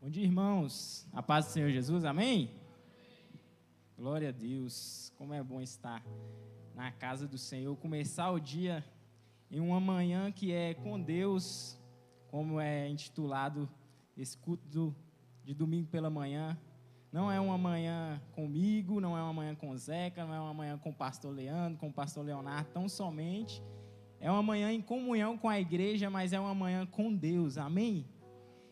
Bom dia, irmãos. A paz do Senhor Jesus, amém? Glória a Deus. Como é bom estar na casa do Senhor, começar o dia em uma manhã que é com Deus, como é intitulado esse culto de domingo pela manhã. Não é uma manhã comigo, não é uma manhã com o Zeca, não é uma manhã com o pastor Leandro, com o pastor Leonardo, tão somente. É uma manhã em comunhão com a igreja, mas é uma manhã com Deus, amém?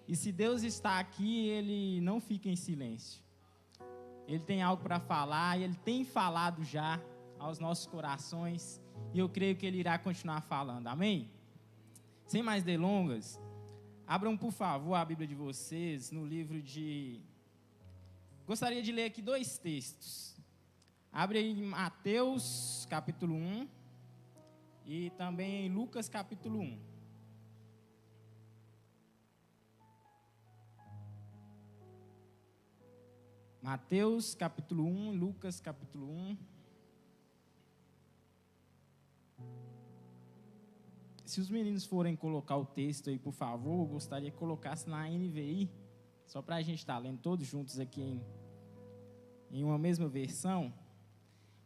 E se Deus está aqui, Ele não fica em silêncio. Ele tem algo para falar, e Ele tem falado já aos nossos corações, e eu creio que Ele irá continuar falando, amém? Sem mais delongas, abram por favor a Bíblia de vocês no livro de... Gostaria de ler aqui 2 textos. Abre aí em Mateus capítulo 1 e também em Lucas capítulo 1. Mateus capítulo 1, Lucas capítulo 1. Se os meninos forem colocar o texto aí, por favor, eu gostaria que colocasse na NVI, só para a gente estar lendo todos juntos aqui em uma mesma versão.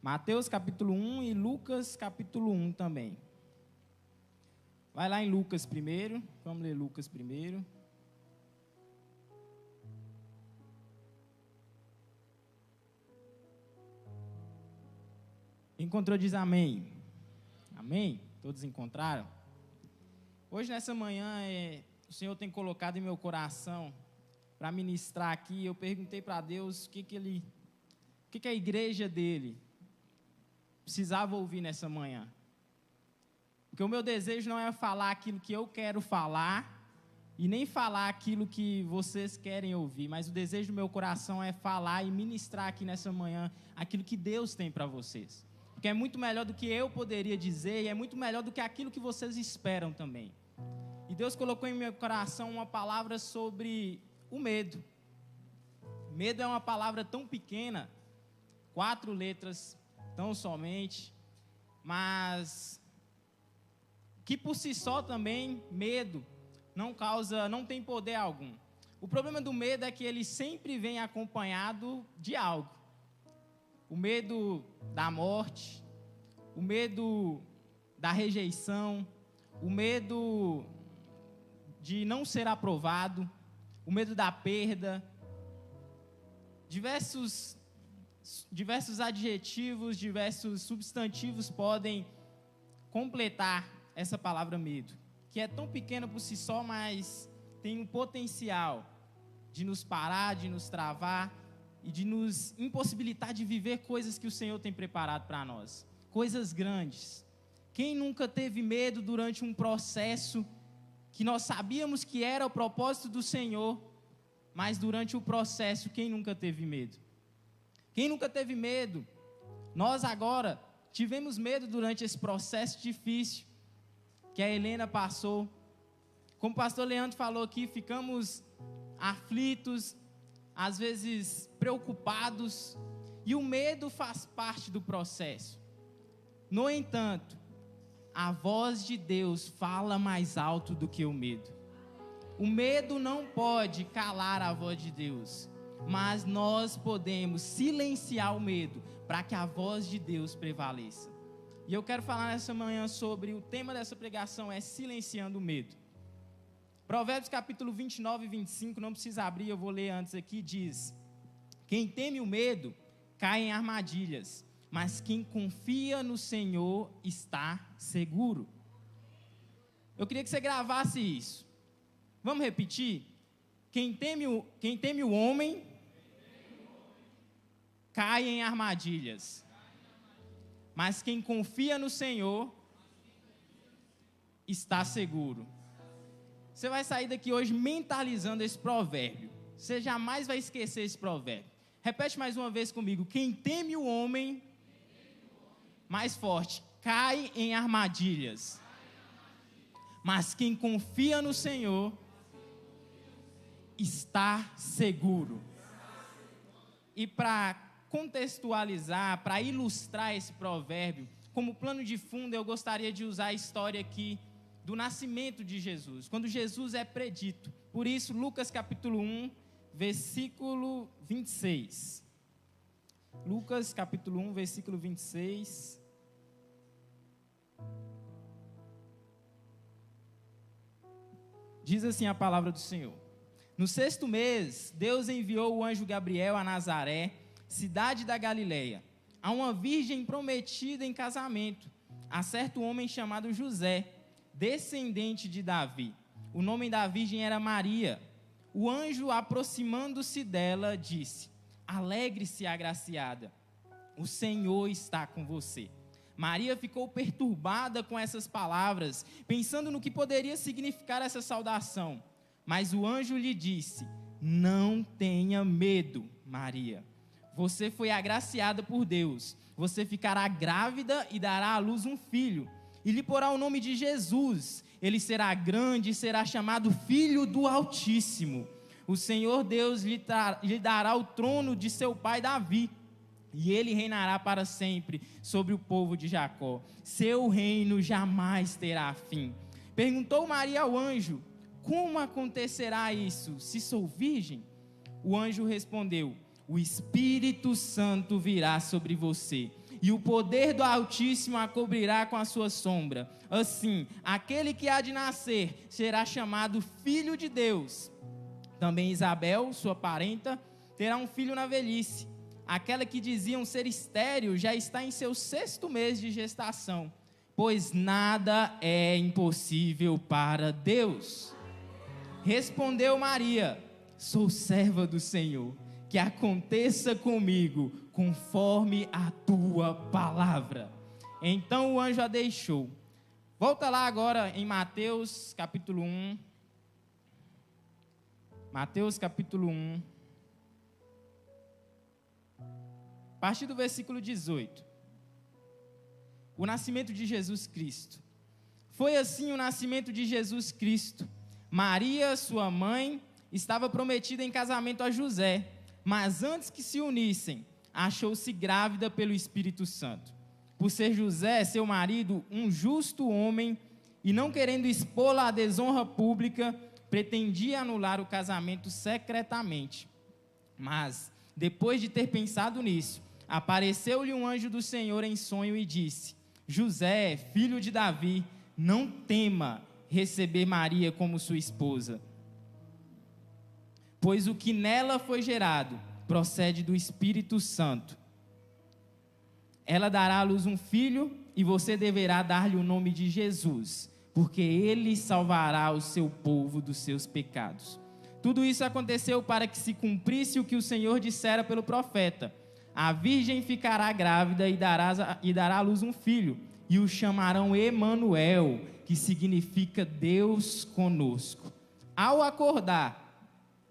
Mateus capítulo 1 e Lucas capítulo 1 também. Vai lá em Lucas primeiro, vamos ler Lucas primeiro. Encontrou, diz amém. Amém? Todos encontraram? Hoje, nessa manhã, o Senhor tem colocado em meu coração para ministrar aqui. Eu perguntei para Deus o que a igreja dele precisava ouvir nessa manhã. Porque o meu desejo não é falar aquilo que eu quero falar e nem falar aquilo que vocês querem ouvir, mas o desejo do meu coração é falar e ministrar aqui nessa manhã aquilo que Deus tem para vocês. Porque é muito melhor do que eu poderia dizer e é muito melhor do que aquilo que vocês esperam também. E Deus colocou em meu coração uma palavra sobre o medo. Medo é uma palavra tão pequena, 4 letras tão somente, mas que por si só também, medo não tem poder algum. O problema do medo é que ele sempre vem acompanhado de algo. O medo da morte, o medo da rejeição, o medo de não ser aprovado, o medo da perda, diversos adjetivos, diversos substantivos podem completar essa palavra medo, que é tão pequena por si só, mas tem um potencial de nos parar, de nos travar e de nos impossibilitar de viver coisas que o Senhor tem preparado para nós, coisas grandes. Quem nunca teve medo durante um processo que nós sabíamos que era o propósito do Senhor, mas durante o processo, quem nunca teve medo? Quem nunca teve medo? Nós agora tivemos medo durante esse processo difícil que a Helena passou. Como o pastor Leandro falou aqui, ficamos aflitos, às vezes preocupados, e o medo faz parte do processo. No entanto, a voz de Deus fala mais alto do que o medo. O medo não pode calar a voz de Deus, mas nós podemos silenciar o medo para que a voz de Deus prevaleça. E eu quero falar nessa manhã sobre o tema dessa pregação é silenciando o medo. Provérbios capítulo 29 e 25, não precisa abrir, eu vou ler antes aqui, diz: quem teme o medo cai em armadilhas, mas quem confia no Senhor está seguro. Eu queria que você gravasse isso. Vamos repetir? Quem teme o homem cai em armadilhas, mas quem confia no Senhor está seguro. Você vai sair daqui hoje mentalizando esse provérbio. Você jamais vai esquecer esse provérbio. Repete mais uma vez comigo. Quem teme o homem, mais forte, cai em armadilhas. Mas quem confia no Senhor está seguro. E para contextualizar, para ilustrar esse provérbio, como plano de fundo, eu gostaria de usar a história aqui do nascimento de Jesus, quando Jesus é predito. Por isso, Lucas capítulo 1 versículo 26. Lucas, capítulo 1, versículo 26. Diz assim a palavra do Senhor: No 6º mês, Deus enviou o anjo Gabriel a Nazaré, cidade da Galileia, a uma virgem prometida em casamento, a certo homem chamado José, descendente de Davi. O nome da virgem era Maria. O anjo, aproximando-se dela, disse: Alegre-se, agraciada, o Senhor está com você. Maria ficou perturbada com essas palavras, pensando no que poderia significar essa saudação. Mas o anjo lhe disse: Não tenha medo, Maria. Você foi agraciada por Deus. Você ficará grávida e dará à luz um filho, e lhe porá o nome de Jesus. Ele será grande e será chamado Filho do Altíssimo. O Senhor Deus lhe dará o trono de seu pai Davi, e ele reinará para sempre sobre o povo de Jacó. Seu reino jamais terá fim. Perguntou Maria ao anjo: Como acontecerá isso, se sou virgem? O anjo respondeu: O Espírito Santo virá sobre você, e o poder do Altíssimo a cobrirá com a sua sombra. Assim, aquele que há de nascer será chamado Filho de Deus. Também Isabel, sua parenta, terá um filho na velhice. Aquela que diziam ser estéril já está em seu 6º mês de gestação, pois nada é impossível para Deus. Respondeu Maria: Sou serva do Senhor, que aconteça comigo conforme a tua palavra. Então o anjo a deixou. Volta lá agora em Mateus capítulo 1. Mateus capítulo 1. A partir do versículo 18. O nascimento de Jesus Cristo. Foi assim o nascimento de Jesus Cristo. Maria, sua mãe, estava prometida em casamento a José, mas antes que se unissem, achou-se grávida pelo Espírito Santo. Por ser José, seu marido, um justo homem, e não querendo expô-la à desonra pública, pretendia anular o casamento secretamente. Mas, depois de ter pensado nisso, apareceu-lhe um anjo do Senhor em sonho e disse: José, filho de Davi, não tema receber Maria como sua esposa, pois o que nela foi gerado procede do Espírito Santo. Ela dará à luz um filho, e você deverá dar-lhe o nome de Jesus, porque ele salvará o seu povo dos seus pecados. Tudo isso aconteceu para que se cumprisse o que o Senhor dissera pelo profeta: A virgem ficará grávida e dará à luz um filho, e o chamarão Emanuel, que significa Deus conosco. Ao acordar,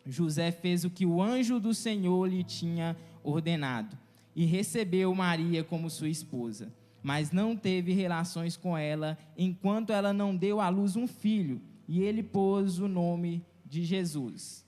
José fez o que o anjo do Senhor lhe tinha ordenado, e recebeu Maria como sua esposa, mas não teve relações com ela, enquanto ela não deu à luz um filho, e ele pôs o nome de Jesus.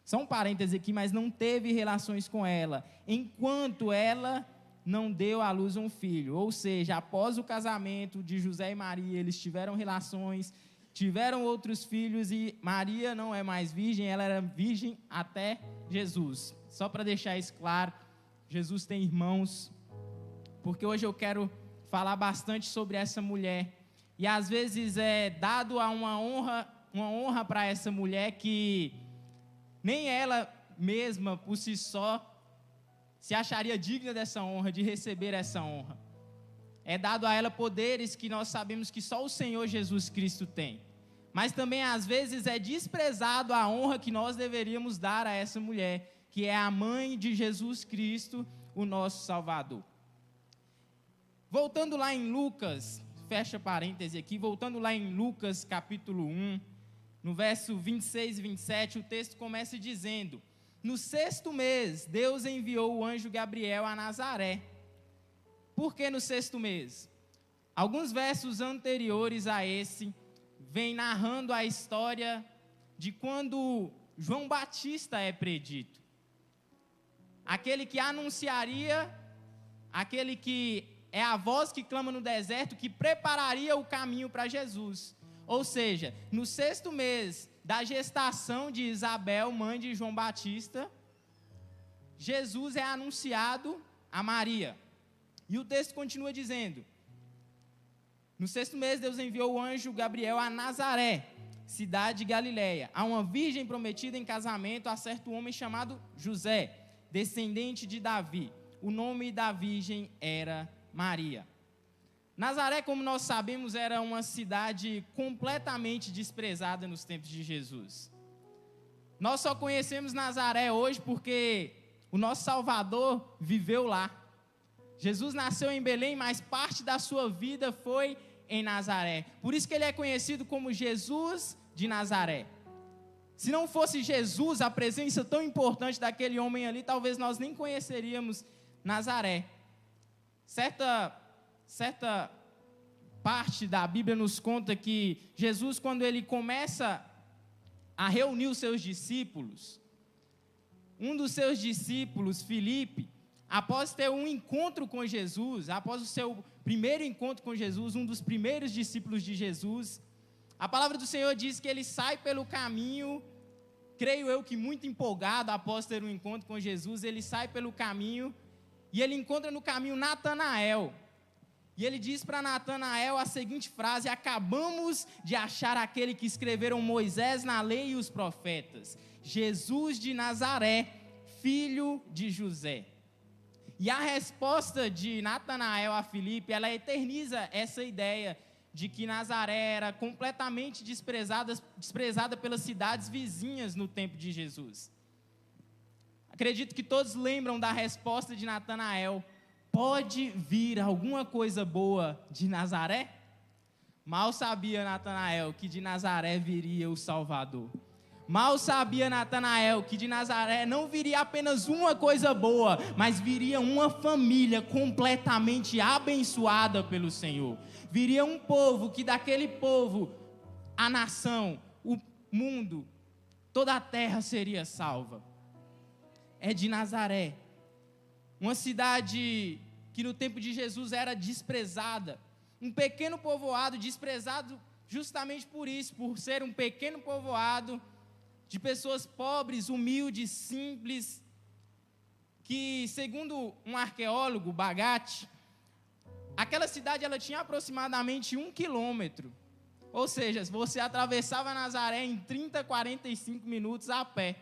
São parênteses aqui, mas não teve relações com ela, enquanto ela não deu à luz um filho. Ou seja, após o casamento de José e Maria, eles tiveram relações, tiveram outros filhos, e Maria não é mais virgem, ela era virgem até Jesus. Só para deixar isso claro, Jesus tem irmãos, porque hoje eu quero falar bastante sobre essa mulher, e às vezes é dado uma honra para essa mulher que nem ela mesma, por si só, se acharia digna dessa honra, de receber essa honra. É dado a ela poderes que nós sabemos que só o Senhor Jesus Cristo tem. Mas também, às vezes, é desprezado a honra que nós deveríamos dar a essa mulher, que é a mãe de Jesus Cristo, o nosso Salvador. Voltando lá em Lucas, fecha parêntese aqui, voltando lá em Lucas capítulo 1, no verso 26 e 27, o texto começa dizendo: No 6º mês, Deus enviou o anjo Gabriel a Nazaré. Por que no 6º mês? Alguns versos anteriores a esse, vem narrando a história de quando João Batista é predito. Aquele que anunciaria, aquele que é a voz que clama no deserto, que prepararia o caminho para Jesus. Ou seja, no 6º mês, da gestação de Isabel, mãe de João Batista, Jesus é anunciado a Maria. E o texto continua dizendo: no 6º mês, Deus enviou o anjo Gabriel a Nazaré, cidade de Galiléia, a uma virgem prometida em casamento a certo homem chamado José, descendente de Davi. O nome da virgem era Maria. Nazaré, como nós sabemos, era uma cidade completamente desprezada nos tempos de Jesus. Nós só conhecemos Nazaré hoje porque o nosso Salvador viveu lá. Jesus nasceu em Belém, mas parte da sua vida foi em Nazaré. Por isso que ele é conhecido como Jesus de Nazaré. Se não fosse Jesus, a presença tão importante daquele homem ali, talvez nós nem conheceríamos Nazaré. Certa parte da Bíblia nos conta que Jesus, quando ele começa a reunir os seus discípulos, um dos seus discípulos, Filipe, após ter um encontro com Jesus, após o seu primeiro encontro com Jesus, um dos primeiros discípulos de Jesus, a palavra do Senhor diz que ele sai pelo caminho, creio eu que muito empolgado após ter um encontro com Jesus, ele sai pelo caminho e ele encontra no caminho Natanael. E ele diz para Natanael a seguinte frase: acabamos de achar aquele que escreveram Moisés na lei e os profetas, Jesus de Nazaré, filho de José. E a resposta de Natanael a Filipe, ela eterniza essa ideia de que Nazaré era completamente desprezada pelas cidades vizinhas no tempo de Jesus. Acredito que todos lembram da resposta de Natanael: pode vir alguma coisa boa de Nazaré? Mal sabia Natanael que de Nazaré viria o Salvador. Mal sabia Natanael que de Nazaré não viria apenas uma coisa boa, mas viria uma família completamente abençoada pelo Senhor. Viria um povo que daquele povo, a nação, o mundo, toda a terra seria salva. É de Nazaré, uma cidade que no tempo de Jesus era desprezada, um pequeno povoado desprezado justamente por isso, por ser um pequeno povoado de pessoas pobres, humildes, simples, que, segundo um arqueólogo, Bagatti, aquela cidade ela tinha aproximadamente 1 quilômetro, ou seja, você atravessava Nazaré em 30, 45 minutos a pé.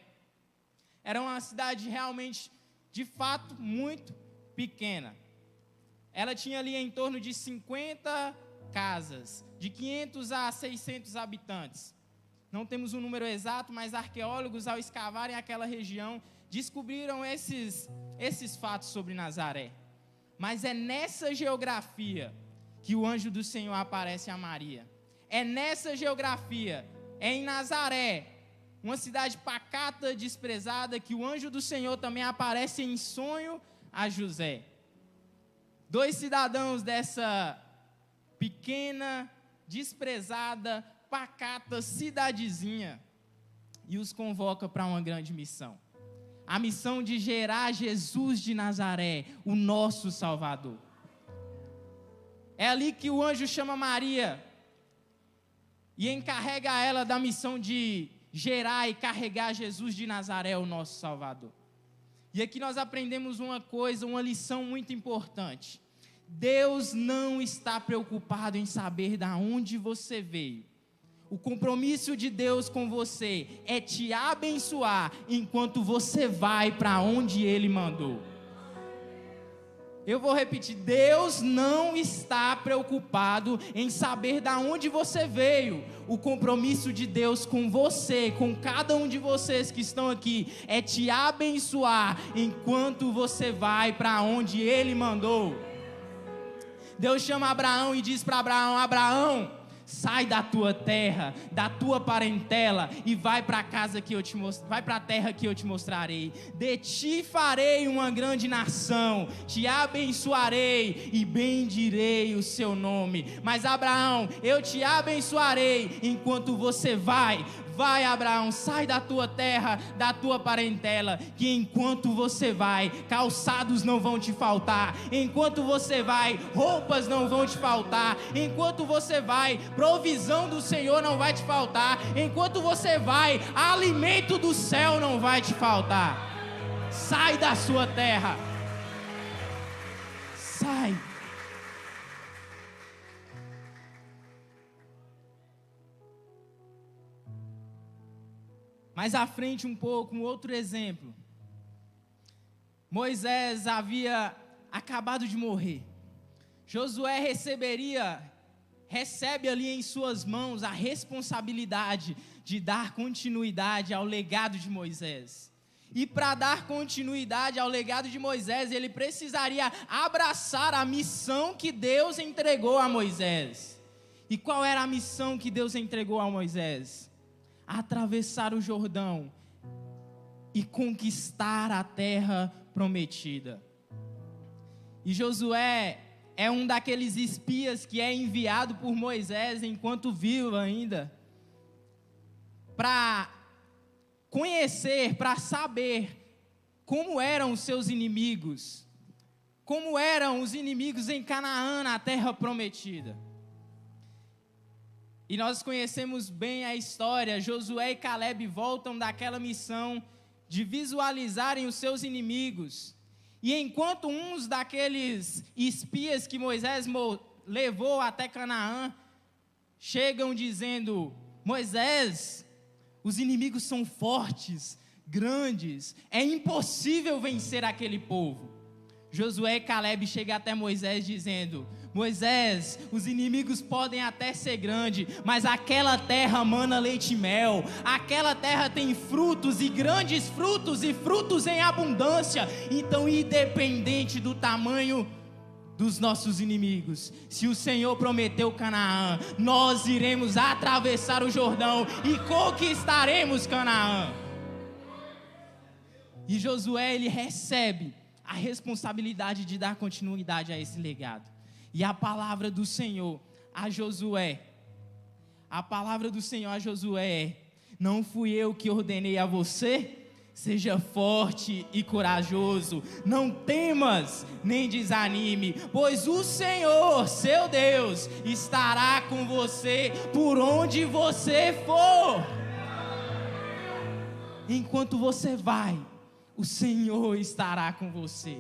Era uma cidade realmente, de fato, muito pequena. Ela tinha ali em torno de 50 casas, de 500 a 600 habitantes. Não temos um número exato, mas arqueólogos, ao escavarem aquela região, descobriram esses fatos sobre Nazaré. Mas é nessa geografia que o anjo do Senhor aparece a Maria. É nessa geografia, é em Nazaré, uma cidade pacata, desprezada, que o anjo do Senhor também aparece em sonho a José. 2 cidadãos dessa pequena, desprezada, pacata cidadezinha, e os convoca para uma grande missão. A missão de gerar Jesus de Nazaré, o nosso Salvador. É ali que o anjo chama Maria e encarrega ela da missão de gerar e carregar Jesus de Nazaré, o nosso Salvador. E aqui nós aprendemos uma coisa, uma lição muito importante. Deus não está preocupado em saber de onde você veio. O compromisso de Deus com você é te abençoar enquanto você vai para onde Ele mandou. Eu vou repetir: Deus não está preocupado em saber de onde você veio. O compromisso de Deus com você, com cada um de vocês que estão aqui, é te abençoar enquanto você vai para onde Ele mandou. Deus chama Abraão e diz para Abraão: Abraão, sai da tua terra, da tua parentela e vai para a casa que eu te vai para a terra que eu te mostrarei. De ti farei uma grande nação, te abençoarei e bendirei o seu nome. Mas Abraão, eu te abençoarei enquanto você vai vai, Abraão, sai da tua terra, da tua parentela, que enquanto você vai, calçados não vão te faltar, enquanto você vai, roupas não vão te faltar, enquanto você vai, provisão do Senhor não vai te faltar, enquanto você vai, alimento do céu não vai te faltar. Sai da sua terra, sai. Mais à frente um pouco, um outro exemplo. Moisés havia acabado de morrer. Josué recebe ali em suas mãos a responsabilidade de dar continuidade ao legado de Moisés. E para dar continuidade ao legado de Moisés, ele precisaria abraçar a missão que Deus entregou a Moisés. E qual era a missão que Deus entregou a Moisés? Atravessar o Jordão e conquistar a terra prometida. E Josué é um daqueles espias que é enviado por Moisés enquanto vivo ainda, para conhecer, para saber como eram os seus inimigos, como eram os inimigos em Canaã, na terra prometida. E nós conhecemos bem a história. Josué e Calebe voltam daquela missão de visualizarem os seus inimigos. E enquanto uns daqueles espias que Moisés levou até Canaã, chegam dizendo: Moisés, os inimigos são fortes, grandes, é impossível vencer aquele povo. Josué e Calebe chegam até Moisés dizendo: Moisés, os inimigos podem até ser grandes, mas aquela terra mana leite e mel, aquela terra tem frutos e grandes frutos e frutos em abundância. Então, independente do tamanho dos nossos inimigos, se o Senhor prometeu Canaã, nós iremos atravessar o Jordão e conquistaremos Canaã. E Josué, ele recebe a responsabilidade de dar continuidade a esse legado. E a palavra do Senhor a Josué é: não fui eu que ordenei a você? Seja forte e corajoso, não temas nem desanime, pois o Senhor, seu Deus, estará com você por onde você for. Enquanto você vai, o Senhor estará com você.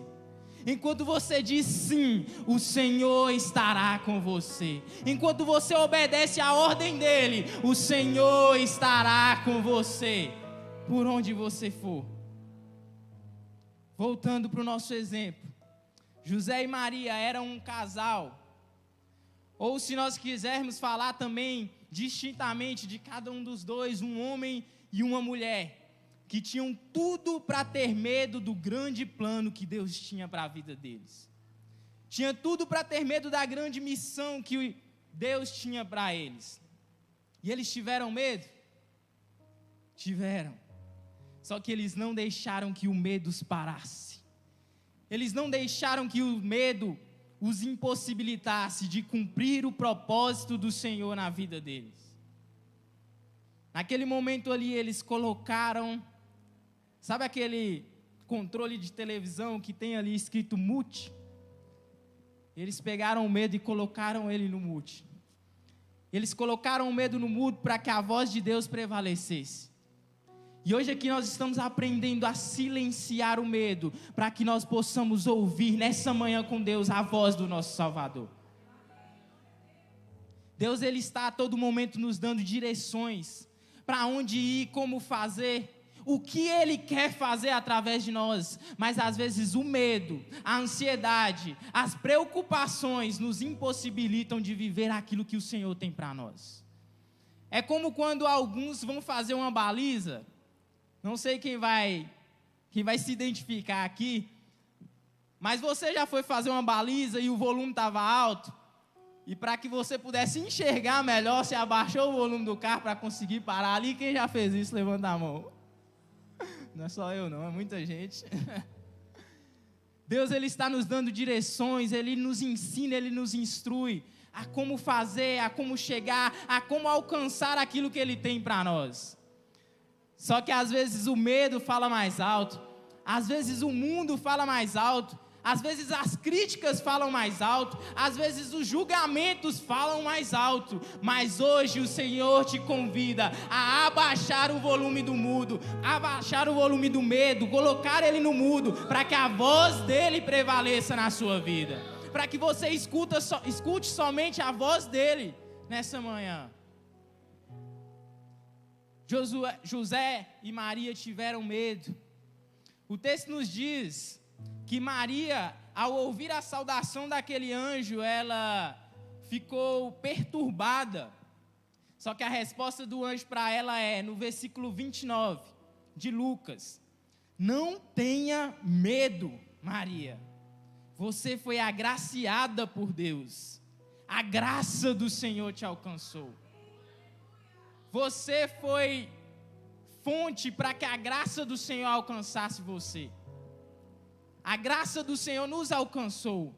Enquanto você diz sim, o Senhor estará com você. Enquanto você obedece à ordem dEle, o Senhor estará com você, por onde você for. Voltando para o nosso exemplo, José e Maria eram um casal. Ou se nós quisermos falar também distintamente de cada um dos dois, um homem e uma mulher, que tinham tudo para ter medo do grande plano que Deus tinha para a vida deles. Tinha tudo para ter medo da grande missão que Deus tinha para eles. E eles tiveram medo? Tiveram. Só que eles não deixaram que o medo os parasse. Eles não deixaram que o medo os impossibilitasse de cumprir o propósito do Senhor na vida deles. Naquele momento ali, eles colocaram... Sabe aquele controle de televisão que tem ali escrito mute? Eles pegaram o medo e colocaram ele no mute. Eles colocaram o medo no mudo para que a voz de Deus prevalecesse. E hoje aqui nós estamos aprendendo a silenciar o medo, para que nós possamos ouvir nessa manhã com Deus a voz do nosso Salvador. Deus, Ele está a todo momento nos dando direções, para onde ir, como fazer, o que Ele quer fazer através de nós. Mas às vezes o medo, a ansiedade, as preocupações nos impossibilitam de viver aquilo que o Senhor tem para nós. É como quando alguns vão fazer uma baliza, não sei quem vai se identificar aqui, mas você já foi fazer uma baliza e o volume estava alto, e para que você pudesse enxergar melhor, você abaixou o volume do carro para conseguir parar ali. Quem já fez isso, levanta a mão. Não é só eu não, é muita gente. Deus, Ele está nos dando direções, Ele nos ensina, Ele nos instrui a como fazer, a como chegar, a como alcançar aquilo que Ele tem para nós. Só que às vezes o medo fala mais alto, às vezes o mundo fala mais alto, às vezes as críticas falam mais alto, às vezes os julgamentos falam mais alto, mas hoje o Senhor te convida a abaixar o volume do mudo, abaixar o volume do medo, colocar ele no mudo, para que a voz dele prevaleça na sua vida, para que você escute somente a voz dele nessa manhã. José e Maria tiveram medo. O texto nos diz que Maria, ao ouvir a saudação daquele anjo, ela ficou perturbada. Só que a resposta do anjo para ela é, no versículo 29 de Lucas: não tenha medo, Maria. Você foi agraciada por Deus. A graça do Senhor te alcançou. Você foi fonte para que a graça do Senhor alcançasse você. A graça do Senhor nos alcançou.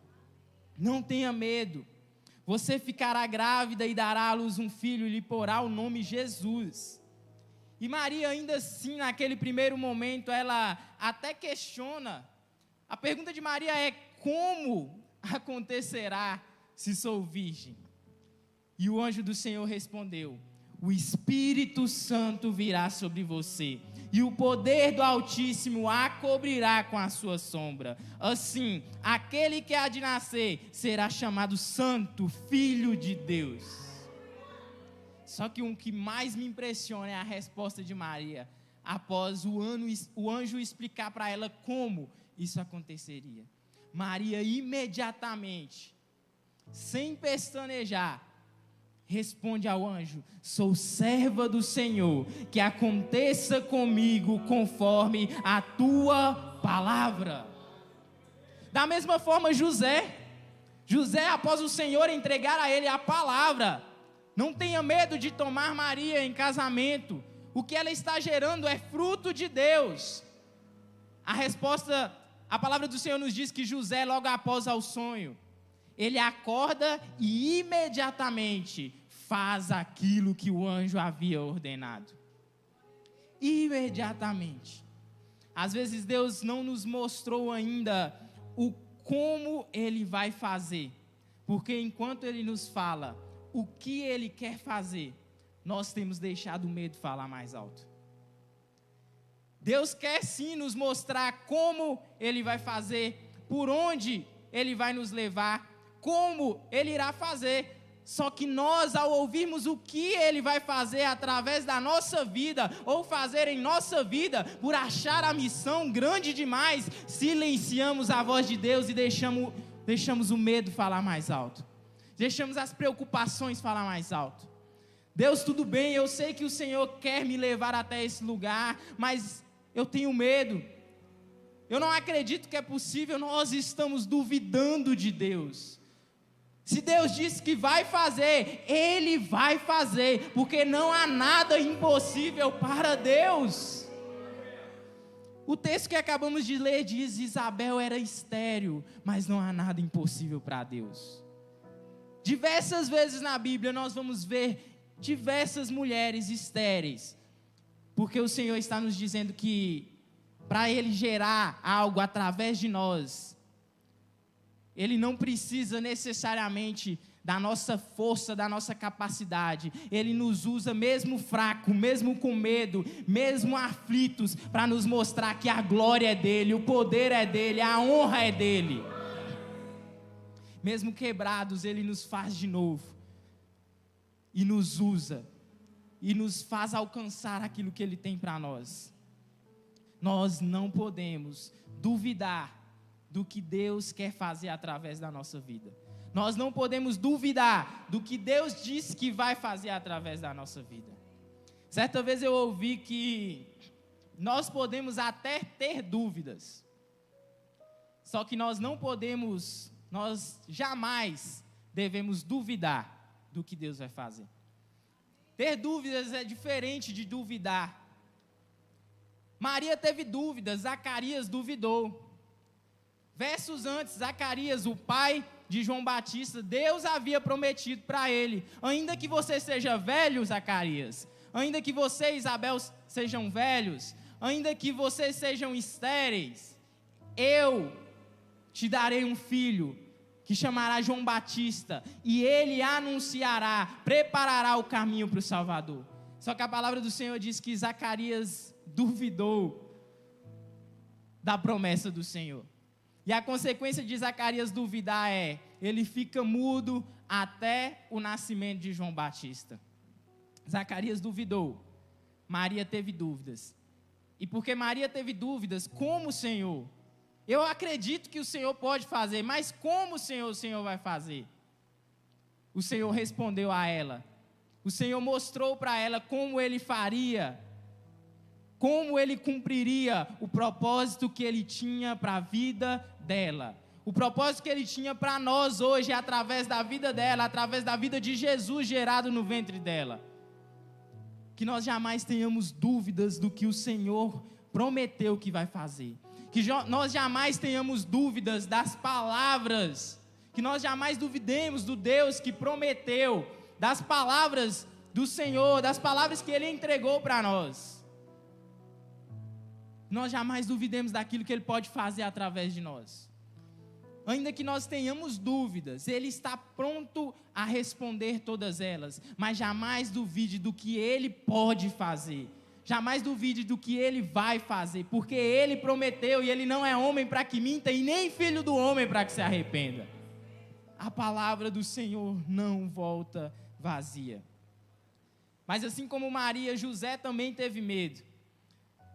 Não tenha medo. Você ficará grávida e dará à luz um filho e lhe porá o nome Jesus. E Maria, ainda assim, naquele primeiro momento, ela até questiona. A pergunta de Maria é: como acontecerá se sou virgem? E o anjo do Senhor respondeu: o Espírito Santo virá sobre você, e o poder do Altíssimo a cobrirá com a sua sombra. Assim, aquele que há de nascer será chamado Santo, Filho de Deus. Só que o que mais me impressiona é a resposta de Maria, após o anjo explicar para ela como isso aconteceria. Maria imediatamente, sem pestanejar, responde ao anjo: sou serva do Senhor, que aconteça comigo conforme a tua palavra. Da mesma forma José, após o Senhor entregar a ele a palavra: não tenha medo de tomar Maria em casamento, o que ela está gerando é fruto de Deus. A palavra do Senhor nos diz que José, logo após o sonho, ele acorda e imediatamente faz aquilo que o anjo havia ordenado. Imediatamente. Às vezes Deus não nos mostrou ainda o como Ele vai fazer, porque enquanto Ele nos fala o que Ele quer fazer, nós temos deixado o medo falar mais alto. Deus quer sim nos mostrar como Ele vai fazer, por onde Ele vai nos levar, como Ele irá fazer. Só que nós, ao ouvirmos o que Ele vai fazer através da nossa vida, ou fazer em nossa vida, por achar a missão grande demais, silenciamos a voz de Deus e deixamos o medo falar mais alto. Deixamos as preocupações falar mais alto. Deus, tudo bem, eu sei que o Senhor quer me levar até esse lugar, mas eu tenho medo. Eu não acredito que é possível, nós estamos duvidando de Deus. Se Deus disse que vai fazer, Ele vai fazer, porque não há nada impossível para Deus. O texto que acabamos de ler diz: Isabel era estéril, mas não há nada impossível para Deus. Diversas vezes na Bíblia nós vamos ver diversas mulheres estéreis, porque o Senhor está nos dizendo que para Ele gerar algo através de nós, Ele não precisa necessariamente da nossa força, da nossa capacidade. Ele nos usa mesmo fraco, mesmo com medo, mesmo aflitos, para nos mostrar que a glória é dEle, o poder é dEle, a honra é dEle. Mesmo quebrados, Ele nos faz de novo, e nos usa, e nos faz alcançar aquilo que Ele tem para nós. Nós não podemos duvidar do que Deus quer fazer através da nossa vida. Nós não podemos duvidar do que Deus disse que vai fazer através da nossa vida. Certa vez eu ouvi que nós podemos até ter dúvidas, só que nós jamais devemos duvidar do que Deus vai fazer. Ter dúvidas é diferente de duvidar. Maria teve dúvidas, Zacarias duvidou. Versos antes, Zacarias, o pai de João Batista, Deus havia prometido para ele: ainda que você seja velho, Zacarias, Ainda que você, Isabel, sejam velhos, ainda que vocês sejam estéreis, eu te darei um filho, que chamará João Batista, e ele anunciará, preparará o caminho para o Salvador. Só que a palavra do Senhor diz que Zacarias duvidou da promessa do Senhor. E a consequência de Zacarias duvidar ele fica mudo até o nascimento de João Batista. Zacarias duvidou, Maria teve dúvidas. E porque Maria teve dúvidas, como o Senhor? Eu acredito que o Senhor pode fazer, mas como o Senhor vai fazer? O Senhor respondeu a ela. O Senhor mostrou para ela como Ele faria, como Ele cumpriria o propósito que Ele tinha para a vida dela. O propósito que Ele tinha para nós hoje, através da vida dela, através da vida de Jesus gerado no ventre dela. Que nós jamais tenhamos dúvidas do que o Senhor prometeu que vai fazer. Que nós jamais tenhamos dúvidas das palavras, que nós jamais duvidemos do Deus que prometeu, das palavras do Senhor, das palavras que Ele entregou para nós. Nós jamais duvidemos daquilo que Ele pode fazer através de nós. Ainda que nós tenhamos dúvidas, Ele está pronto a responder todas elas, mas jamais duvide do que Ele pode fazer. Jamais duvide do que Ele vai fazer, porque Ele prometeu e Ele não é homem para que minta e nem filho do homem para que se arrependa. A palavra do Senhor não volta vazia. Mas assim como Maria, José também teve medo.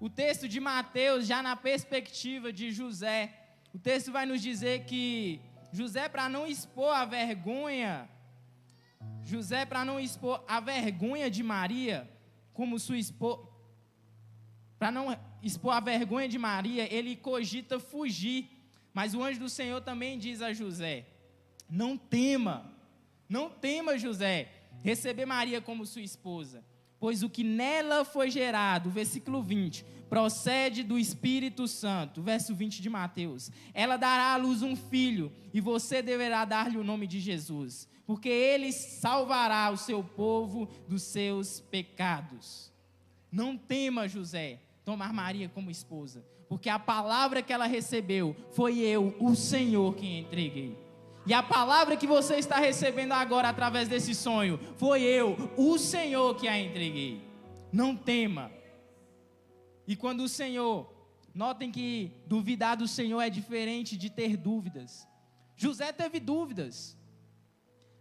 O texto de Mateus, já na perspectiva de José, o texto vai nos dizer que José, para não expor a vergonha de Maria, como sua esposa, para não expor a vergonha de Maria, ele cogita fugir. Mas o anjo do Senhor também diz a José: não tema, José, receber Maria como sua esposa, pois o que nela foi gerado, versículo 20, procede do Espírito Santo, verso 20 de Mateus. Ela dará à luz um filho, e você deverá dar-lhe o nome de Jesus, porque ele salvará o seu povo dos seus pecados. Não tema, José, tomar Maria como esposa, porque a palavra que ela recebeu foi eu, o Senhor, quem entreguei. E a palavra que você está recebendo agora através desse sonho, foi eu, o Senhor, que a entreguei. Não tema. E quando o Senhor, notem que duvidar do Senhor é diferente de ter dúvidas. José teve dúvidas.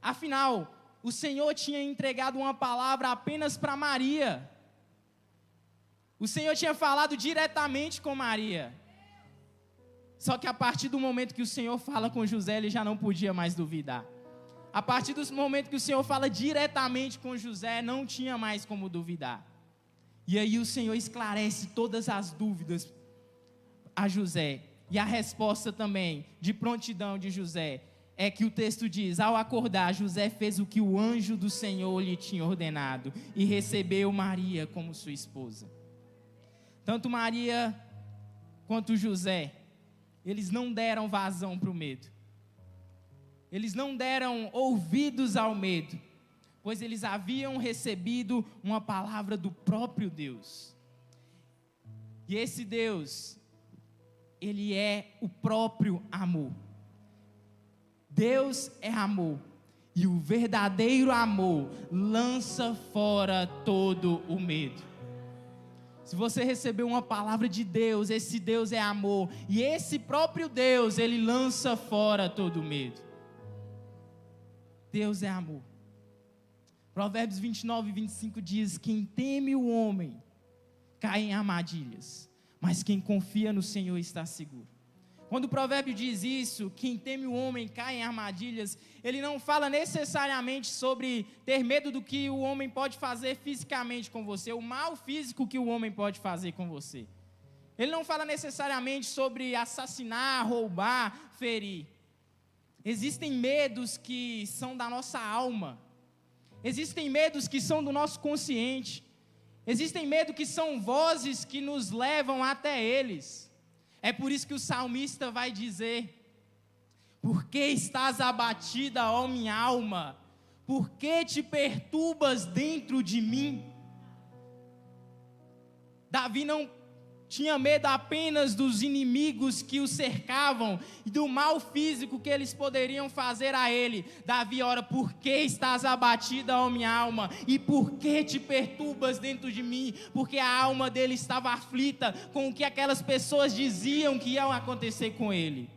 Afinal, o Senhor tinha entregado uma palavra apenas para Maria. O Senhor tinha falado diretamente com Maria. Só que a partir do momento que o Senhor fala com José, ele já não podia mais duvidar. A partir do momento que o Senhor fala diretamente com José, não tinha mais como duvidar. E aí o Senhor esclarece todas as dúvidas a José. E a resposta também, de prontidão de José, é que o texto diz: ao acordar, José fez o que o anjo do Senhor lhe tinha ordenado, e recebeu Maria como sua esposa. Tanto Maria quanto José, eles não deram vazão para o medo. Eles não deram ouvidos ao medo, pois eles haviam recebido uma palavra do próprio Deus. E esse Deus, Ele é o próprio amor. Deus é amor, e o verdadeiro amor lança fora todo o medo. Se você recebeu uma palavra de Deus, esse Deus é amor, e esse próprio Deus, Ele lança fora todo o medo. Deus é amor. Provérbios 29 e 25 diz: quem teme o homem cai em armadilhas, mas quem confia no Senhor está seguro. Quando o provérbio diz isso, quem teme o homem cai em armadilhas, ele não fala necessariamente sobre ter medo do que o homem pode fazer fisicamente com você, o mal físico que o homem pode fazer com você. Ele não fala necessariamente sobre assassinar, roubar, ferir. Existem medos que são da nossa alma. Existem medos que são do nosso consciente. Existem medos que são vozes que nos levam até eles. É por isso que o salmista vai dizer: por que estás abatida, ó minha alma? Por que te perturbas dentro de mim? Davi não tinha medo apenas dos inimigos que o cercavam e do mal físico que eles poderiam fazer a ele. Davi ora: por que estás abatida, ó minha alma? E por que te perturbas dentro de mim? Porque a alma dele estava aflita com o que aquelas pessoas diziam que ia acontecer com ele.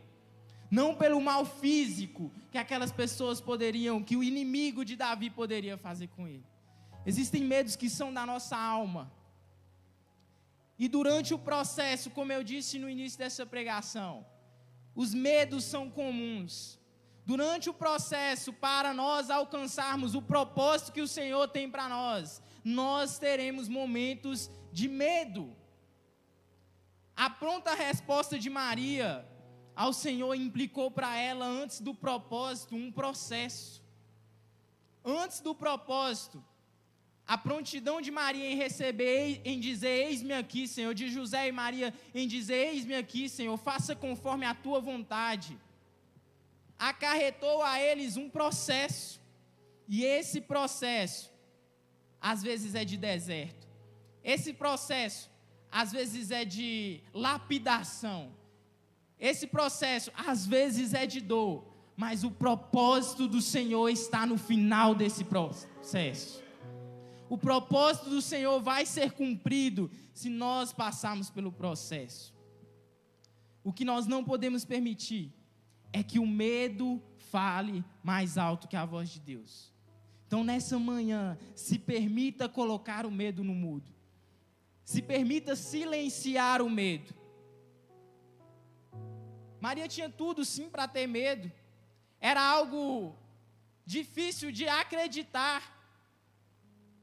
Não pelo mal físico que aquelas pessoas poderiam, que o inimigo de Davi poderia fazer com ele. Existem medos que são da nossa alma. E durante o processo, como eu disse no início dessa pregação, os medos são comuns. Durante o processo, para nós alcançarmos o propósito que o Senhor tem para nós, nós teremos momentos de medo. A pronta resposta de Maria ao Senhor implicou para ela, antes do propósito, um processo. Antes do propósito, a prontidão de Maria em receber, em dizer: eis-me aqui, Senhor, de José e Maria em dizer: eis-me aqui, Senhor, faça conforme a tua vontade, acarretou a eles um processo. E esse processo, às vezes é de deserto. Esse processo, às vezes é de lapidação. Esse processo, às vezes é de dor. Mas o propósito do Senhor está no final desse processo. O propósito do Senhor vai ser cumprido se nós passarmos pelo processo. O que nós não podemos permitir é que o medo fale mais alto que a voz de Deus. Então, nessa manhã, se permita colocar o medo no mudo. Se permita silenciar o medo. Maria tinha tudo, sim, para ter medo. Era algo difícil de acreditar.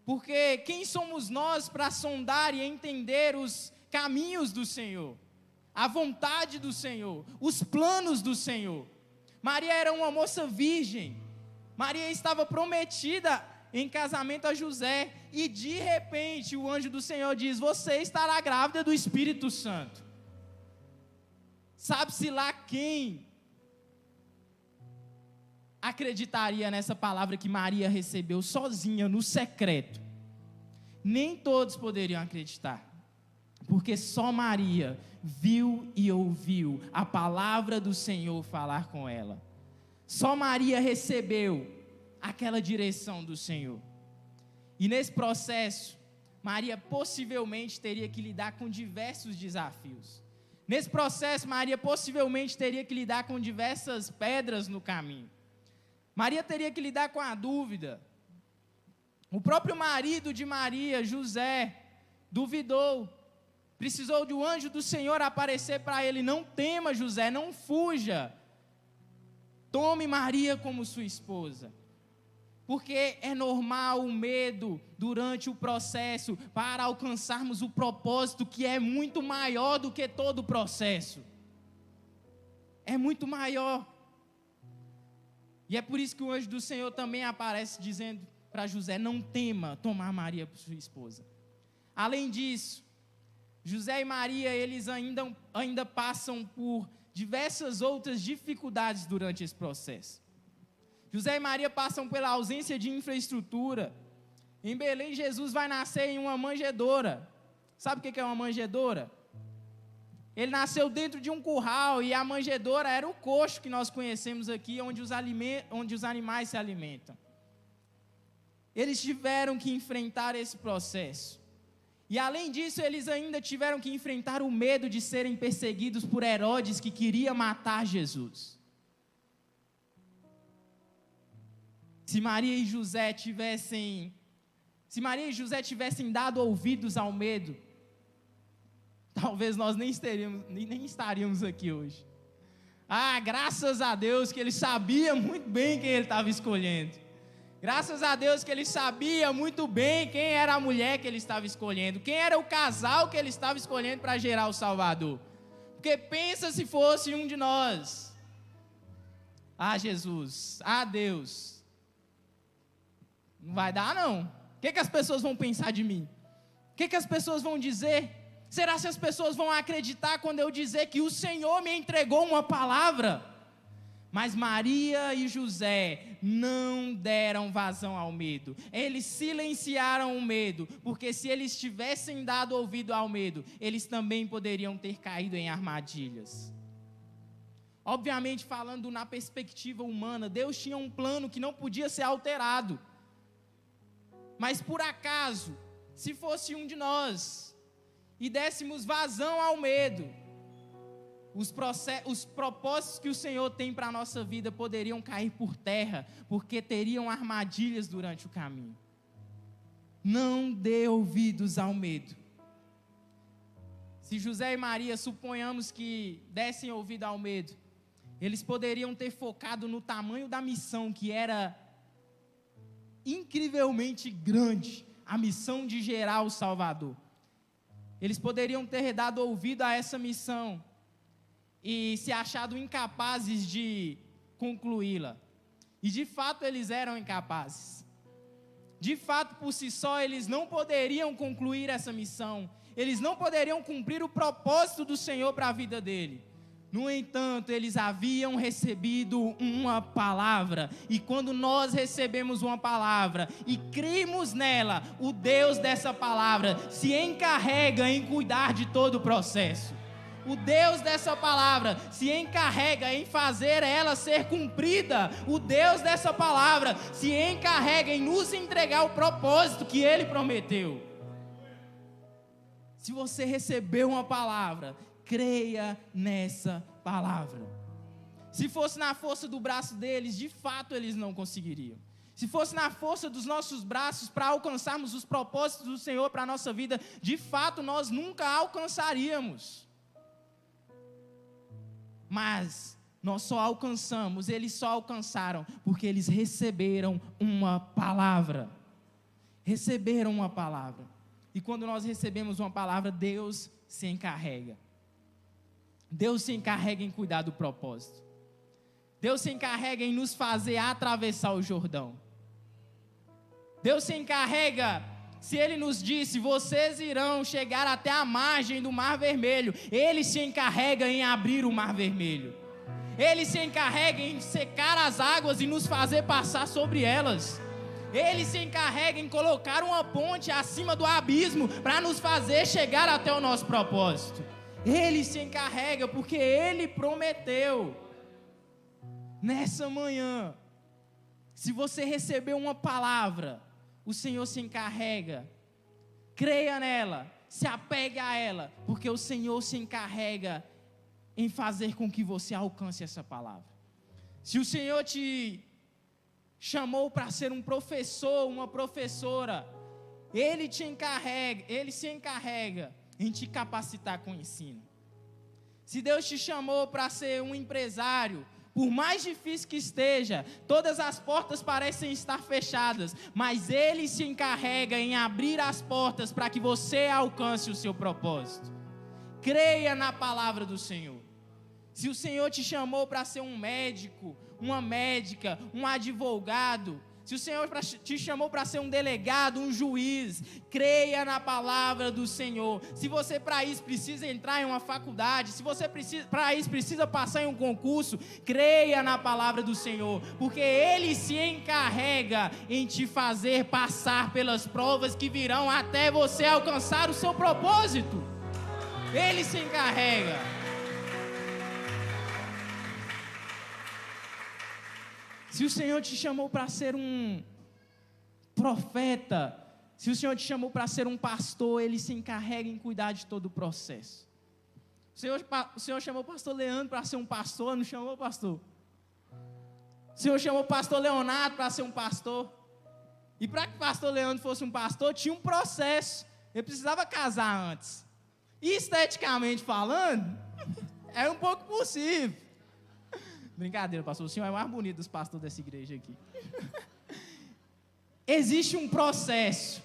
Porque quem somos nós para sondar e entender os caminhos do Senhor, a vontade do Senhor, os planos do Senhor? Maria era uma moça virgem. Maria estava prometida em casamento a José. E de repente o anjo do Senhor diz: você estará grávida do Espírito Santo. Sabe-se lá quem acreditaria nessa palavra que Maria recebeu sozinha, no secreto. Nem todos poderiam acreditar, porque só Maria viu e ouviu a palavra do Senhor falar com ela. Só Maria recebeu aquela direção do Senhor. E nesse processo, Maria possivelmente teria que lidar com diversos desafios. Nesse processo, Maria possivelmente teria que lidar com diversas pedras no caminho. Maria teria que lidar com a dúvida. O próprio marido de Maria, José, duvidou. Precisou do anjo do Senhor aparecer para ele: não tema, José, não fuja. Tome Maria como sua esposa. Porque é normal o medo durante o processo para alcançarmos o propósito que é muito maior do que todo o processo. É muito maior. E é por isso que o anjo do Senhor também aparece dizendo para José: não tema tomar Maria por sua esposa. Além disso, José e Maria, eles ainda passam por diversas outras dificuldades durante esse processo. José e Maria passam pela ausência de infraestrutura. Em Belém, Jesus vai nascer em uma manjedoura. Sabe o que é uma manjedoura? Ele nasceu dentro de um curral, e a manjedoura era o coxo que nós conhecemos aqui, onde os animais se alimentam. Eles tiveram que enfrentar esse processo. E além disso, eles ainda tiveram que enfrentar o medo de serem perseguidos por Herodes, que queria matar Jesus. Se Maria e José tivessem dado ouvidos ao medo, talvez nós nem estaríamos aqui hoje. Graças a Deus que ele sabia muito bem quem ele estava escolhendo. Graças a Deus que ele sabia muito bem quem era a mulher que ele estava escolhendo, quem era o casal que ele estava escolhendo para gerar o Salvador. Porque pensa se fosse um de nós. Jesus, Deus, não vai dar não. O que as pessoas vão pensar de mim? O que as pessoas vão dizer? Será se as pessoas vão acreditar quando eu dizer que o Senhor me entregou uma palavra? Mas Maria e José não deram vazão ao medo. Eles silenciaram o medo, porque se eles tivessem dado ouvido ao medo, eles também poderiam ter caído em armadilhas. Obviamente, falando na perspectiva humana, Deus tinha um plano que não podia ser alterado. Mas por acaso, se fosse um de nós e dessemos vazão ao medo, os propósitos que o Senhor tem para a nossa vida poderiam cair por terra, porque teriam armadilhas durante o caminho. Não dê ouvidos ao medo. Se José e Maria, suponhamos que dessem ouvido ao medo, eles poderiam ter focado no tamanho da missão, que era incrivelmente grande, a missão de gerar o Salvador. Eles poderiam ter dado ouvido a essa missão e se achado incapazes de concluí-la. E de fato eles eram incapazes. De fato, por si só, eles não poderiam concluir essa missão. Eles não poderiam cumprir o propósito do Senhor para a vida dele. No entanto, eles haviam recebido uma palavra. E quando nós recebemos uma palavra e cremos nela, o Deus dessa palavra se encarrega em cuidar de todo o processo. O Deus dessa palavra se encarrega em fazer ela ser cumprida. O Deus dessa palavra se encarrega em nos entregar o propósito que Ele prometeu. Se você recebeu uma palavra, creia nessa palavra. Se fosse na força do braço deles, de fato eles não conseguiriam. Se fosse na força dos nossos braços para alcançarmos os propósitos do Senhor para a nossa vida, de fato nós nunca alcançaríamos. Mas nós só alcançamos, eles só alcançaram, porque eles receberam uma palavra. Receberam uma palavra. E quando nós recebemos uma palavra, Deus se encarrega. Deus se encarrega em cuidar do propósito. Deus se encarrega em nos fazer atravessar o Jordão. Deus se encarrega, se Ele nos disse, vocês irão chegar até a margem do Mar Vermelho, Ele se encarrega em abrir o Mar Vermelho. Ele se encarrega em secar as águas e nos fazer passar sobre elas. Ele se encarrega em colocar uma ponte acima do abismo para nos fazer chegar até o nosso propósito. Ele se encarrega porque Ele prometeu. Nessa manhã, se você recebeu uma palavra, o Senhor se encarrega. Creia nela, se apegue a ela, porque o Senhor se encarrega em fazer com que você alcance essa palavra. Se o Senhor te chamou para ser um professor, uma professora, Ele se encarrega em te capacitar com o ensino. Se Deus te chamou para ser um empresário, por mais difícil que esteja, todas as portas parecem estar fechadas, mas Ele se encarrega em abrir as portas para que você alcance o seu propósito. Creia na palavra do Senhor. Se o Senhor te chamou para ser um médico, uma médica, um advogado, se o Senhor te chamou para ser um delegado, um juiz, creia na palavra do Senhor. Se você para isso precisa entrar em uma faculdade, se você para isso precisa passar em um concurso, creia na palavra do Senhor, porque Ele se encarrega em te fazer passar pelas provas que virão até você alcançar o seu propósito. Ele se encarrega. Se o Senhor te chamou para ser um profeta, se o Senhor te chamou para ser um pastor, Ele se encarrega em cuidar de todo o processo. O Senhor chamou o pastor Leandro para ser um pastor, não chamou o pastor? O Senhor chamou o pastor Leonardo para ser um pastor. E para que o pastor Leandro fosse um pastor, tinha um processo. Ele precisava casar antes. E esteticamente falando, era um pouco possível. Brincadeira, pastor, o senhor é o mais bonito dos pastores dessa igreja aqui. Existe um processo.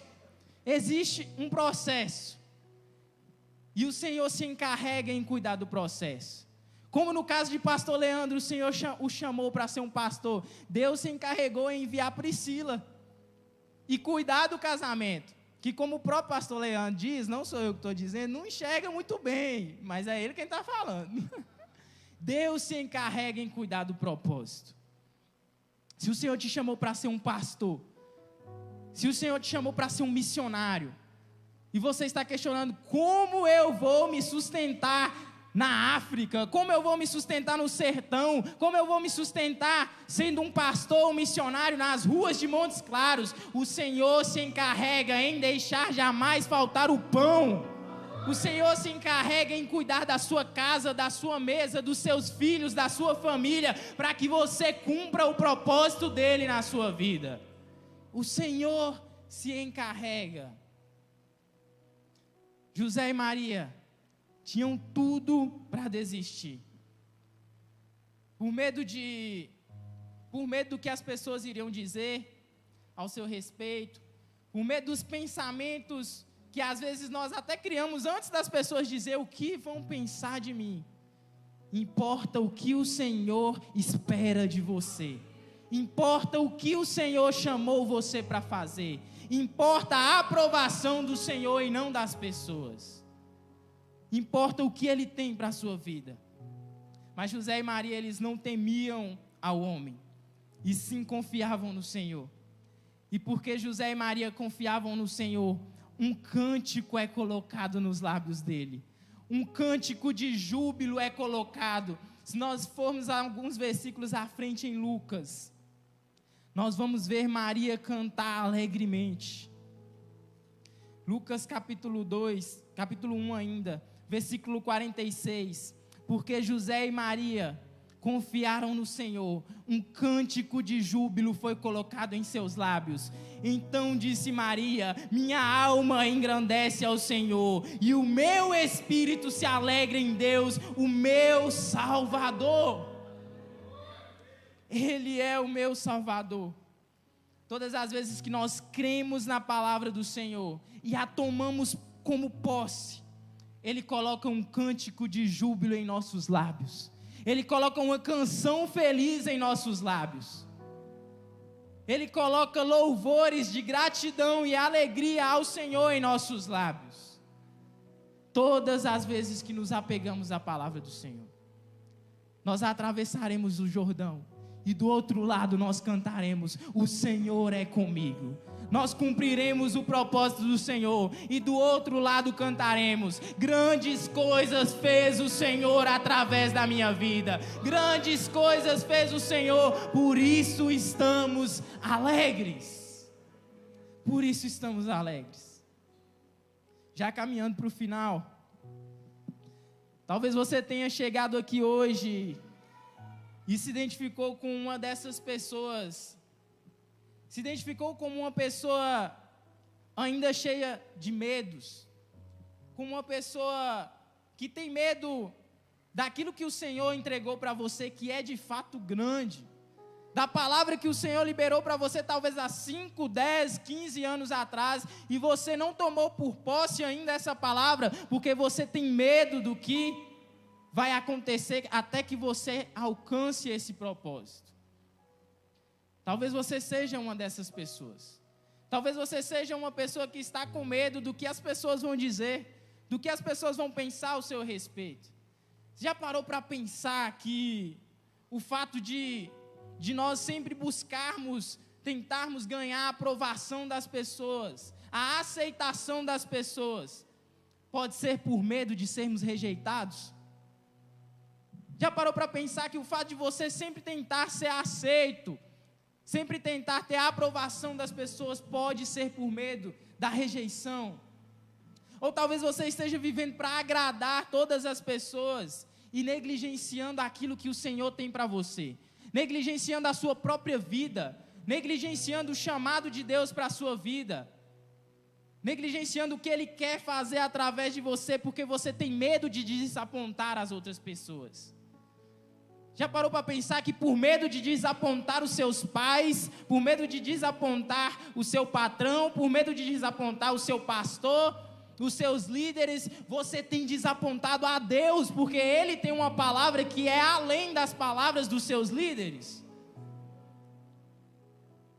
E o Senhor se encarrega em cuidar do processo. Como no caso de pastor Leandro, o Senhor o chamou para ser um pastor. Deus se encarregou em enviar Priscila e cuidar do casamento. Que como o próprio pastor Leandro diz, não sou eu que estou dizendo, não enxerga muito bem, mas é ele quem está falando. Deus se encarrega em cuidar do propósito. Se o Senhor te chamou para ser um pastor, se o Senhor te chamou para ser um missionário, e você está questionando, como eu vou me sustentar na África, como eu vou me sustentar no sertão, como eu vou me sustentar sendo um pastor, um missionário nas ruas de Montes Claros, o Senhor se encarrega em deixar jamais faltar o pão, o Senhor se encarrega em cuidar da sua casa, da sua mesa, dos seus filhos, da sua família, para que você cumpra o propósito dele na sua vida. O Senhor se encarrega. José e Maria tinham tudo para desistir, por medo do que as pessoas iriam dizer ao seu respeito, por medo dos pensamentos que às vezes nós até criamos antes das pessoas dizer o que vão pensar de mim. Importa o que o Senhor espera de você, importa o que o Senhor chamou você para fazer, importa a aprovação do Senhor e não das pessoas. Importa o que Ele tem para a sua vida. Mas José e Maria, eles não temiam ao homem, e sim confiavam no Senhor. E porque José e Maria confiavam no Senhor, um cântico é colocado nos lábios dele. Um cântico de júbilo é colocado. Se nós formos a alguns versículos à frente em Lucas, nós vamos ver Maria cantar alegremente. Lucas capítulo 1 ainda, versículo 46, porque José e Maria confiaram no Senhor, um cântico de júbilo foi colocado em seus lábios. Então disse Maria: minha alma engrandece ao Senhor, e o meu espírito se alegra em Deus, o meu Salvador. Ele é o meu Salvador. Todas as vezes que nós cremos na palavra do Senhor e a tomamos como posse, Ele coloca um cântico de júbilo em nossos lábios. Ele coloca uma canção feliz em nossos lábios. Ele coloca louvores de gratidão e alegria ao Senhor em nossos lábios. Todas as vezes que nos apegamos à palavra do Senhor, nós atravessaremos o Jordão e do outro lado nós cantaremos: o Senhor é comigo. Nós cumpriremos o propósito do Senhor, e do outro lado cantaremos: grandes coisas fez o Senhor através da minha vida, grandes coisas fez o Senhor, por isso estamos alegres. Por isso estamos alegres. Já caminhando para o final, talvez você tenha chegado aqui hoje e se identificou com uma dessas pessoas, se identificou como uma pessoa ainda cheia de medos, como uma pessoa que tem medo daquilo que o Senhor entregou para você, que é de fato grande, da palavra que o Senhor liberou para você talvez há 5, 10, 15 anos atrás, e você não tomou por posse ainda essa palavra, porque você tem medo do que vai acontecer até que você alcance esse propósito. Talvez você seja uma dessas pessoas. Talvez você seja uma pessoa que está com medo do que as pessoas vão dizer, do que as pessoas vão pensar ao seu respeito. Você já parou para pensar que o fato de nós sempre tentarmos ganhar a aprovação das pessoas, a aceitação das pessoas, pode ser por medo de sermos rejeitados? Já parou para pensar que o fato de você sempre tentar ser aceito, sempre tentar ter a aprovação das pessoas, pode ser por medo da rejeição? Ou talvez você esteja vivendo para agradar todas as pessoas e negligenciando aquilo que o Senhor tem para você, negligenciando a sua própria vida, negligenciando o chamado de Deus para a sua vida, negligenciando o que Ele quer fazer através de você, porque você tem medo de desapontar as outras pessoas. Já parou para pensar que por medo de desapontar os seus pais, por medo de desapontar o seu patrão, por medo de desapontar o seu pastor, os seus líderes, você tem desapontado a Deus, porque Ele tem uma palavra que é além das palavras dos seus líderes?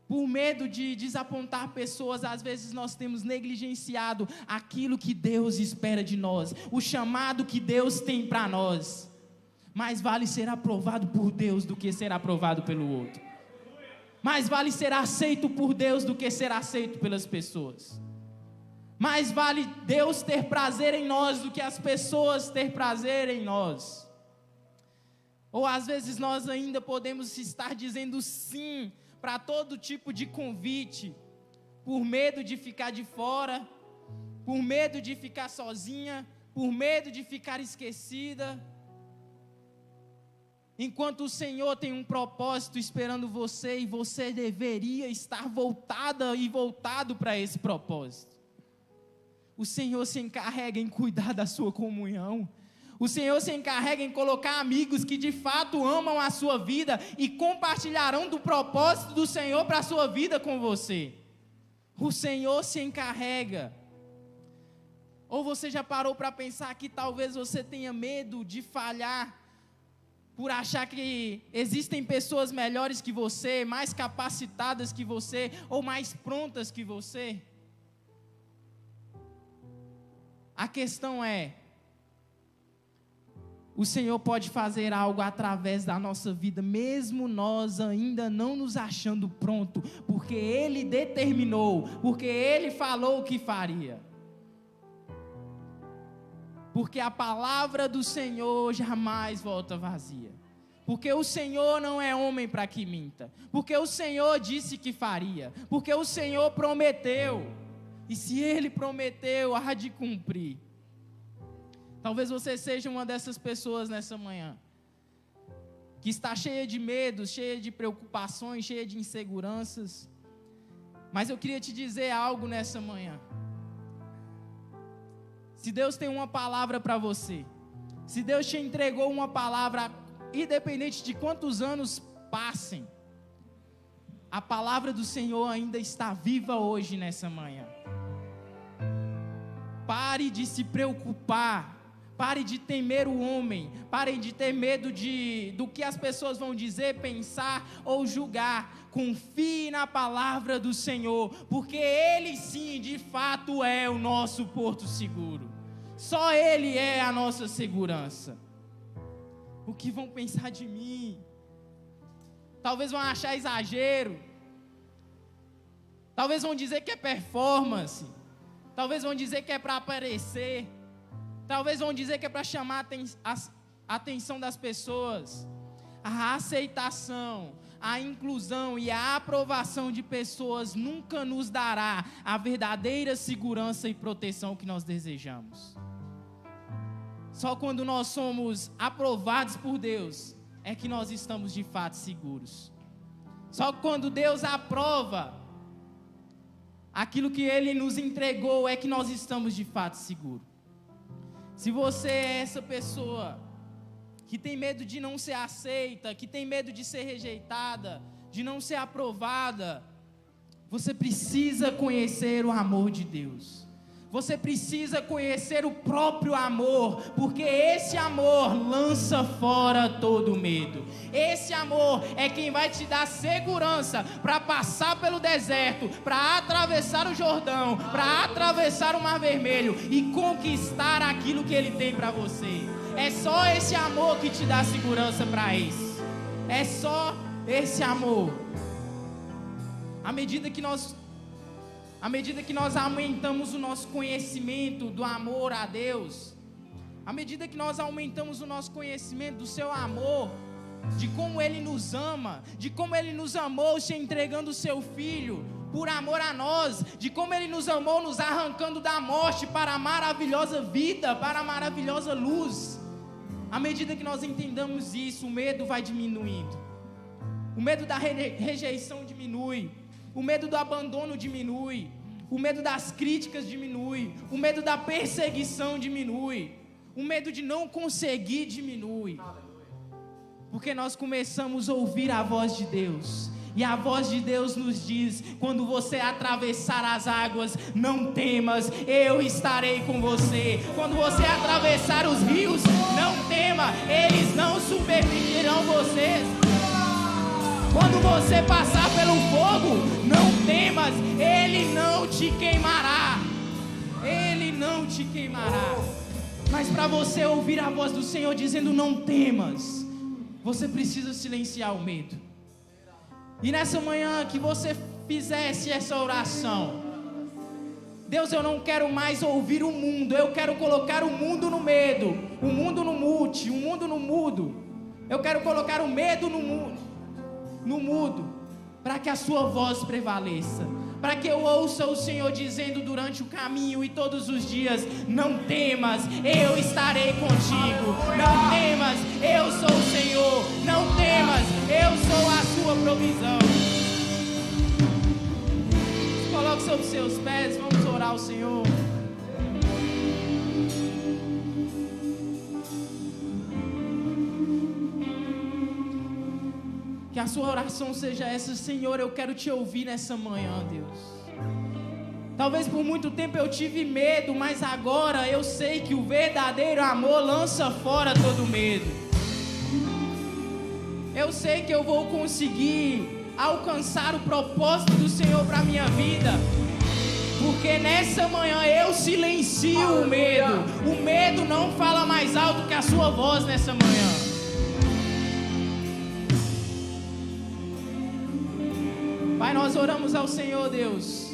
Por medo de desapontar pessoas, às vezes nós temos negligenciado aquilo que Deus espera de nós, o chamado que Deus tem para nós. Mais vale ser aprovado por Deus do que ser aprovado pelo outro. Mais vale ser aceito por Deus do que ser aceito pelas pessoas. Mais vale Deus ter prazer em nós do que as pessoas ter prazer em nós. Ou às vezes nós ainda podemos estar dizendo sim para todo tipo de convite, por medo de ficar de fora, por medo de ficar sozinha, por medo de ficar esquecida. Enquanto o Senhor tem um propósito esperando você, e você deveria estar voltada e voltado para esse propósito. O Senhor se encarrega em cuidar da sua comunhão. O Senhor se encarrega em colocar amigos que de fato amam a sua vida e compartilharão do propósito do Senhor para a sua vida com você. O Senhor se encarrega. Ou você já parou para pensar que talvez você tenha medo de falhar, por achar que existem pessoas melhores que você, mais capacitadas que você, ou mais prontas que você? A questão é, o Senhor pode fazer algo através da nossa vida, mesmo nós ainda não nos achando pronto, porque Ele determinou, porque Ele falou o que faria. Porque a palavra do Senhor jamais volta vazia. Porque o Senhor não é homem para que minta. Porque o Senhor disse que faria. Porque o Senhor prometeu. E se Ele prometeu, há de cumprir. Talvez você seja uma dessas pessoas nessa manhã, que está cheia de medos, cheia de preocupações, cheia de inseguranças. Mas eu queria te dizer algo nessa manhã. Se Deus tem uma palavra para você, se Deus te entregou uma palavra, independente de quantos anos passem, a palavra do Senhor ainda está viva hoje nessa manhã. Pare de se preocupar, pare de temer o homem, pare de ter medo do que as pessoas vão dizer, pensar ou julgar. Confie na palavra do Senhor, porque Ele sim, de fato, é o nosso porto seguro. Só Ele é a nossa segurança. O que vão pensar de mim? Talvez vão achar exagero. Talvez vão dizer que é performance. Talvez vão dizer que é para aparecer. Talvez vão dizer que é para chamar a atenção das pessoas. A aceitação, a inclusão e a aprovação de pessoas nunca nos dará a verdadeira segurança e proteção que nós desejamos. Só quando nós somos aprovados por Deus é que nós estamos de fato seguros. Só quando Deus aprova aquilo que Ele nos entregou é que nós estamos de fato seguros. Se você é essa pessoa que tem medo de não ser aceita, que tem medo de ser rejeitada, de não ser aprovada, você precisa conhecer o amor de Deus. Você precisa conhecer o próprio amor, porque esse amor lança fora todo medo. Esse amor é quem vai te dar segurança para passar pelo deserto, para atravessar o Jordão, para atravessar o Mar Vermelho e conquistar aquilo que Ele tem para você. É só esse amor que te dá segurança para isso. É só esse amor. À medida que nós aumentamos o nosso conhecimento do amor a Deus, à medida que nós aumentamos o nosso conhecimento do seu amor, de como Ele nos ama, de como Ele nos amou se entregando o seu Filho por amor a nós, de como Ele nos amou nos arrancando da morte para a maravilhosa vida, para a maravilhosa luz. À medida que nós entendamos isso, o medo vai diminuindo, o medo da rejeição diminui, o medo do abandono diminui, o medo das críticas diminui, o medo da perseguição diminui, o medo de não conseguir diminui, porque nós começamos a ouvir a voz de Deus, e a voz de Deus nos diz: quando você atravessar as águas, não temas, eu estarei com você. Quando você atravessar os rios, não tema, eles não submergirão vocês. Quando você passar pelo fogo, não temas, Ele não te queimará. Ele não te queimará. Mas para você ouvir a voz do Senhor dizendo não temas, você precisa silenciar o medo. E nessa manhã que você fizesse essa oração: Deus, eu não quero mais ouvir o mundo, eu quero colocar o mundo no medo, o mundo no mute, o mundo no mudo. Eu quero colocar o medo no mudo, para que a sua voz prevaleça, para que eu ouça o Senhor dizendo durante o caminho e todos os dias: não temas, eu estarei contigo. Não temas, eu sou o Senhor. Não temas, eu sou a sua provisão. Coloque sobre seus pés, vamos orar ao Senhor. Que a sua oração seja essa: Senhor, eu quero te ouvir nessa manhã, Deus. Talvez por muito tempo eu tive medo, mas agora eu sei que o verdadeiro amor lança fora todo medo. Eu sei que eu vou conseguir alcançar o propósito do Senhor para a minha vida, porque nessa manhã eu silencio o medo. O medo não fala mais alto que a sua voz nessa manhã. Pai, nós oramos ao Senhor, Deus,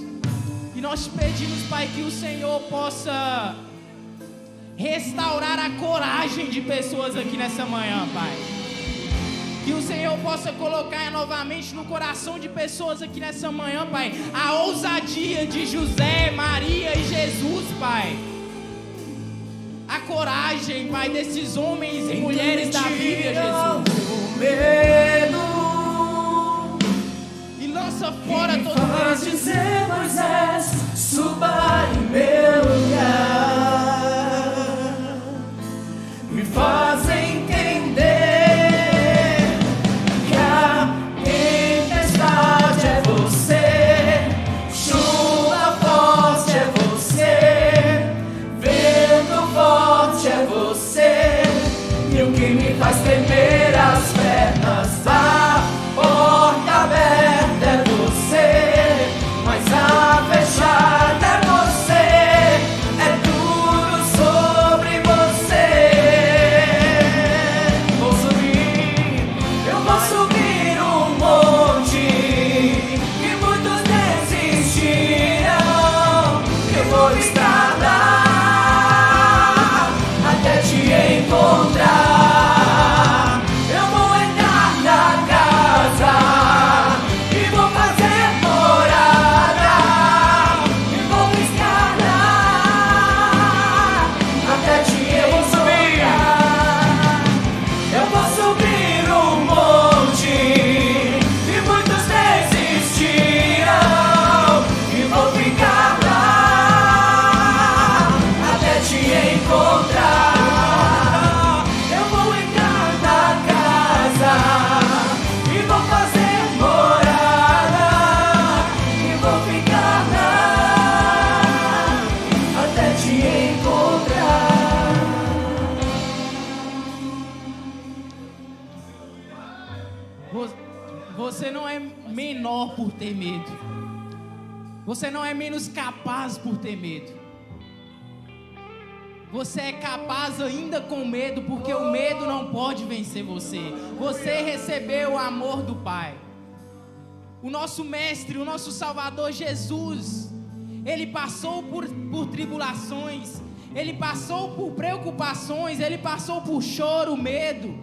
e nós te pedimos, Pai, que o Senhor possa restaurar a coragem de pessoas aqui nessa manhã, Pai. Que o Senhor possa colocar novamente no coração de pessoas aqui nessa manhã, Pai, a ousadia de José, Maria e Jesus, Pai. A coragem, Pai, desses homens e mulheres da Bíblia, Jesus. E lança fora todo mundo. Dizer, Moisés, suba em meu lugar. Me faz entender que a tempestade é você, chuva forte é você, vento forte é você, e o que me faz tremer as pernas, a porta aberta é você, mas a fechada é você, é tudo sobre você. Vou subir, eu vou subir um monte que muitos desistiram. Eu vou escalar até te encontrar. Eu vou entrar na casa e vou fazer morada e vou escalar até te encontrar. Eu vou subir um monte e muitos desistiram e vou ficar lá até te encontrar. Eu vou entrar na casa e vou fazer morada e vou ficar lá até te encontrar. Você não é menor por ter medo. Você não é menos capaz por ter medo. Você é capaz ainda com medo, porque o medo não pode vencer você. Você recebeu o amor do Pai. O nosso Mestre, o nosso Salvador Jesus, Ele passou por tribulações, Ele passou por preocupações, Ele passou por choro, medo.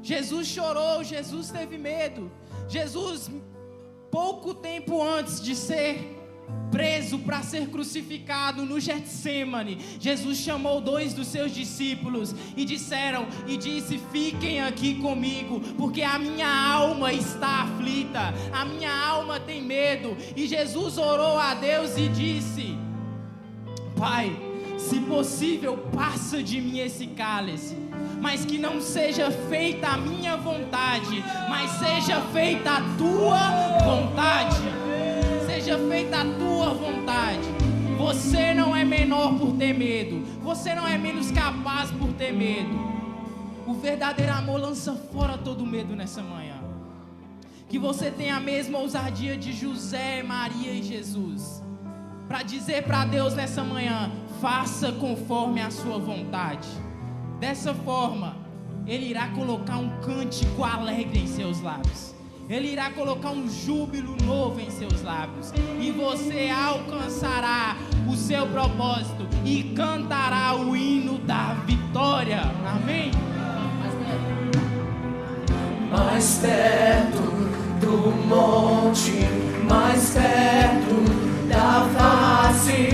Jesus chorou, Jesus teve medo. Jesus, pouco tempo antes de ser preso para ser crucificado no Getsêmani, Jesus chamou 2 dos seus discípulos e disse: fiquem aqui comigo, porque a minha alma está aflita, a minha alma tem medo. E Jesus orou a Deus e disse: Pai, se possível, passa de mim esse cálice, mas que não seja feita a minha vontade, mas seja feita a tua vontade. Seja feita a tua vontade. Você não é menor por ter medo. Você não é menos capaz por ter medo. O verdadeiro amor lança fora todo medo nessa manhã. Que você tenha a mesma ousadia de José, Maria e Jesus, para dizer para Deus nessa manhã: faça conforme a sua vontade. Dessa forma, Ele irá colocar um cântico alegre em seus lábios. Ele irá colocar um júbilo novo em seus lábios. E você alcançará o seu propósito e cantará o hino da vitória. Amém? Mais perto do monte, mais perto